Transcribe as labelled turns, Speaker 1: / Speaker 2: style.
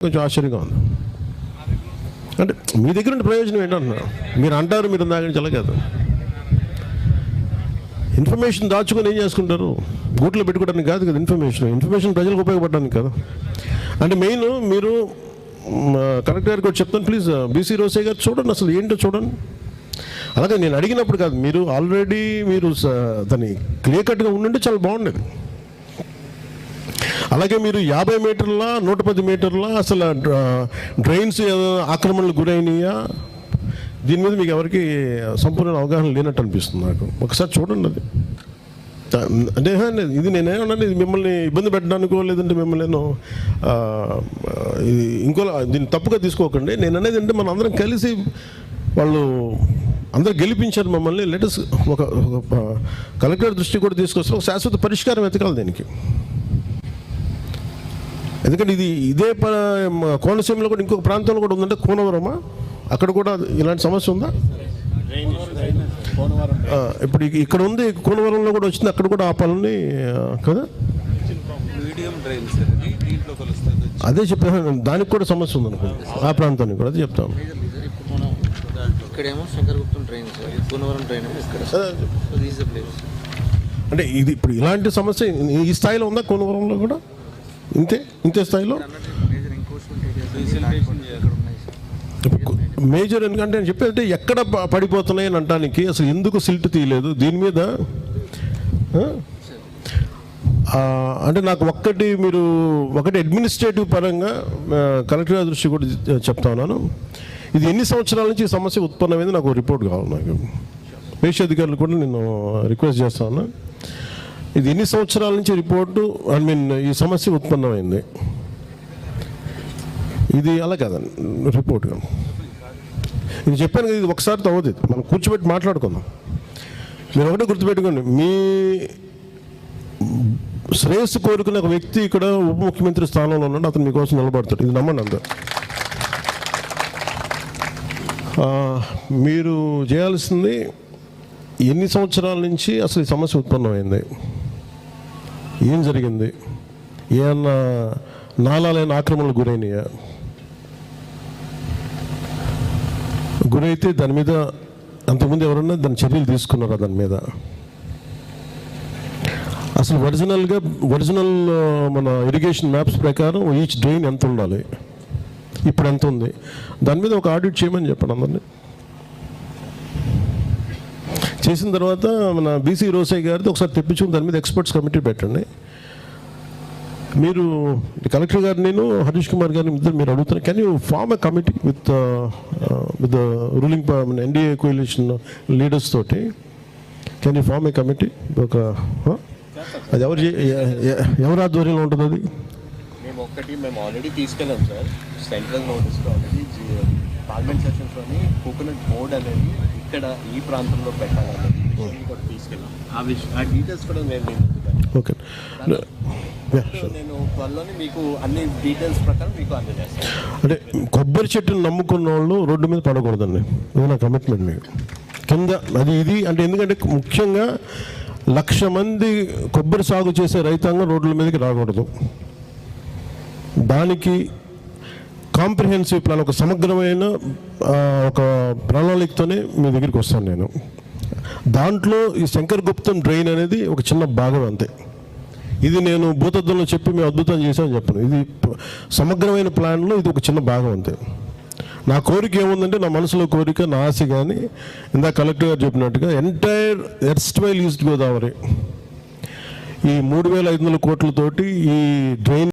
Speaker 1: కొంచెం ఆశ్చర్యంగా ఉంది. అంటే మీ దగ్గర ఉండే ప్రయోజనం ఏంటంటున్నారు? మీరు అంటారు మీరు దాని చాలా కాదు. ఇన్ఫర్మేషన్ దాచుకొని ఏం చేసుకుంటారు? గూట్లో పెట్టుకోవడానికి కాదు కదా ఇన్ఫర్మేషన్ ప్రజలకు ఉపయోగపడడానికి కదా. అంటే మెయిన్ మీరు కలెక్టర్ గారికి ఒకటి చెప్తాను, ప్లీజ్ బీసీ రోసే గారు చూడండి, అసలు ఏంటో చూడండి. అలాగే నేను అడిగినప్పుడు కాదు, మీరు ఆల్రెడీ మీరు దాన్ని క్లియర్ కట్గా ఉండుంటే చాలా బాగుండేది. అలాగే మీరు 50 మీటర్ల 110 మీటర్ల అసలు డ్రైన్స్ ఆక్రమణలకు గురైనయా, దీని మీద మీకు ఎవరికి సంపూర్ణ అవగాహన లేనట్టు అనిపిస్తుంది నాకు. ఒకసారి చూడండి అది. అంటే ఇది నేనేమన్నాను, ఇది మిమ్మల్ని ఇబ్బంది పెట్టడానికో లేదంటే మిమ్మల్ని నేను ఇంకో దీన్ని తప్పుగా తీసుకోకండి. నేను అనేది అంటే మనం అందరం కలిసి వాళ్ళు అందరూ గెలిపించారు మమ్మల్ని. లేటెస్ట్ ఒక కలెక్టర్ దృష్టి కూడా తీసుకొస్తే ఒక శాశ్వత పరిష్కారం వెతకాలి దీనికి. ఎందుకంటే ఇదే కోనసీమలో కూడా ఇంకొక ప్రాంతంలో కూడా ఉందంటే కోనవరమా, అక్కడ కూడా ఇలాంటి సమస్య ఉందా? ఇప్పుడు ఇక్కడ ఉంది, కోనవరంలో కూడా వచ్చింది, అక్కడ కూడా ఆపాలని కదా. అదే చెప్పాను, దానికి కూడా సమస్య ఉంది అనుకో, ఆ ప్రాంతానికి కూడా అదే చెప్తాను. అంటే ఇది ఇప్పుడు ఇలాంటి సమస్య ఈ స్థాయిలో ఉందా కోనవరంలో కూడా? ఇంతే స్థాయిలో మేజర్. ఎందుకంటే నేను చెప్పేది ఎక్కడ పడిపోతున్నాయి అని అంటానికి అసలు ఎందుకు సిల్ట్ తీయలేదు దీని మీద. అంటే నాకు ఒకటి అడ్మినిస్ట్రేటివ్ పరంగా కలెక్టర్ గారి దృష్టి కూడా చెప్తా ఉన్నాను. ఇది ఎన్ని సంవత్సరాల నుంచి ఈ సమస్య ఉత్పన్నమైంది నాకు రిపోర్ట్ కావాలి. నాకు పేషి అధికారులు కూడా నేను రిక్వెస్ట్ చేస్తా ఉన్నా, ఇది ఎన్ని సంవత్సరాల నుంచి రిపోర్టు ఈ సమస్య ఉత్పన్నమైంది. ఇది అలా కాదండి రిపోర్ట్. ఇది చెప్పాను కదా, ఇది ఒకసారితో అవుతుంది, మనం కూర్చోబెట్టి మాట్లాడుకుందాం. మీరు ఒకటే గుర్తుపెట్టుకోండి, మీ శ్రేయస్సు కోరుకునే ఒక వ్యక్తి ఇక్కడ ఉప ముఖ్యమంత్రి స్థానంలో ఉన్నాడు, అతను మీకోసం నిలబడతాడు. ఇది నమ్మండి అందరూ. మీరు చేయాల్సింది ఎన్ని సంవత్సరాల నుంచి అసలు ఈ సమస్య ఉత్పన్నమైంది, ఏం జరిగింది, ఏమన్నా నాలాలైన ఆక్రమణలు గురైనయా, గురైతే దాని మీద అంతకుముందు ఎవరన్నా దాని చర్యలు తీసుకున్నారా, దాని మీద అసలు ఒరిజినల్ మన ఇరిగేషన్ మ్యాప్స్ ప్రకారం ఈచ్ డ్రైన్ ఎంత ఉండాలి, ఇప్పుడు ఎంత ఉంది, దాని మీద ఒక ఆడిట్ చేయమని చెప్పండి అందరినీ. చేసిన తర్వాత మన బీసీ రోసే గారితో ఒకసారి తెప్పించుకుని దాని మీద ఎక్స్పర్ట్స్ కమిటీ పెట్టండి. మీరు కలెక్టర్ గారు, నేను హరీష్ కుమార్ గారిని ఇద్దరు మీరు అడుగుతున్నారు, can you form a committee with ruling NDA coalition leaders తోటి, can you form a committee? అది ఎవరి ఆధ్వర్యంలో ఉంటుంది? అది
Speaker 2: మేము ఆల్రెడీ తీసుకెళ్ళాం సార్, సెంట్రల్ నోటీస్లో ఆల్రెడీ పార్లమెంట్ సెషన్స్లోని కోకోనట్ బోర్డ్ అనేది ఇక్కడ ఈ ప్రాంతంలో పెట్టాలనేది కూడా తీసుకెళ్ళాం. ఆ డీటెయిల్స్ కూడా నేను
Speaker 1: ఓకే,
Speaker 2: నేను త్వరలోనే మీకు అన్ని డీటెయిల్స్ ప్రకారం మీకు అందజేస్తాను.
Speaker 1: అంటే కొబ్బరి చెట్టును నమ్ముకున్న వాళ్ళు రోడ్డు మీద పడకూడదండి, ఇది నా కమిట్మెంట్ మీకు కింద. ఇది అంటే ఎందుకంటే ముఖ్యంగా 1,00,000 మంది కొబ్బరి సాగు చేసే రైతాంగం రోడ్ల మీదకి రాకూడదు. దానికి కాంప్రిహెన్సివ్ ప్లాన్, ఒక సమగ్రమైన ఒక ప్రణాళికతోనే మీ దగ్గరికి వస్తాను నేను. దాంట్లో ఈ శంకర్ గుప్తం డ్రైన్ అనేది ఒక చిన్న భాగం అంతే. ఇది నేను భూతద్దంలో చెప్పి మేము అద్భుతం చేసామని చెప్పను, ఇది సమగ్రమైన ప్లాన్లో ఇది ఒక చిన్న భాగం అంతే. నా కోరిక ఏముందంటే, నా మనసులో కోరిక, నా ఆశ, కానీ ఇందాక కలెక్టర్ గారు చెప్పినట్టుగా ఎంటైర్ ఎర్స్ట్వైల్ ఈస్ట్ గోదావరి ఈ 3,500 కోట్లతోటి ఈ డ్రైన్